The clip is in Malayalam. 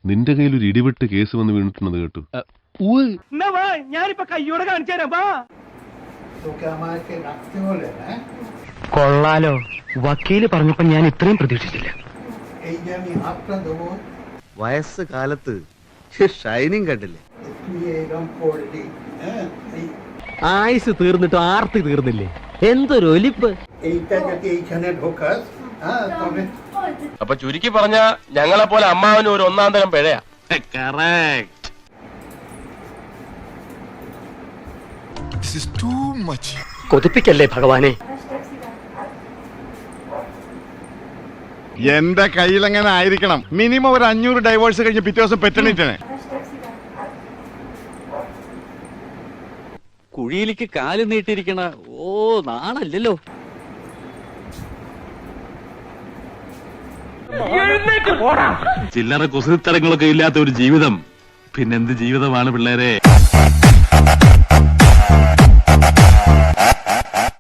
നിന്റെ കയ്യിൽ ഒരു ഇടിവിട്ട് കേസ് വന്ന് വീണിട്ടുണ്ടെന്ന് കേട്ടു. ഞാനിപ്പോ കയ്യോടെ കാണിച്ചു തരാം. കൊള്ളാലോ, വക്കീല് പറഞ്ഞപ്പോ ഞാൻ ഇത്രയും പ്രതീക്ഷിച്ചില്ല. വയസ്സ് കാലത്ത് ഷൈനിങ് കണ്ടില്ലേ? ആയുസ് തീർന്നിട്ട് ആർത്തി തീർന്നില്ലേ? എന്തൊരു ഒലിപ്പ്. അപ്പൊ ചുരുക്കി പറഞ്ഞ ഞങ്ങളെ പോലെ അമ്മാവനും ഒരു ഒന്നാം തരം പിഴയാ. കൊതിപ്പിക്കല്ലേ ഭഗവാനെ. എന്റെ കയ്യിലെങ്ങനെ ആയിരിക്കണം മിനിമം ഒരു 500 ഡൈവേഴ്സ് കഴിഞ്ഞ് പിറ്റേ ദിവസം പെറ്റണിട്ടാണ്. കുഴിയിലേക്ക് കാല് നീട്ടിയിരിക്കണ നാണല്ലോ. ചില്ലറ കുസൃത്തരങ്ങളൊക്കെ ഇല്ലാത്ത ഒരു ജീവിതം പിന്നെന്ത് ജീവിതമാണ് പിള്ളേരെ?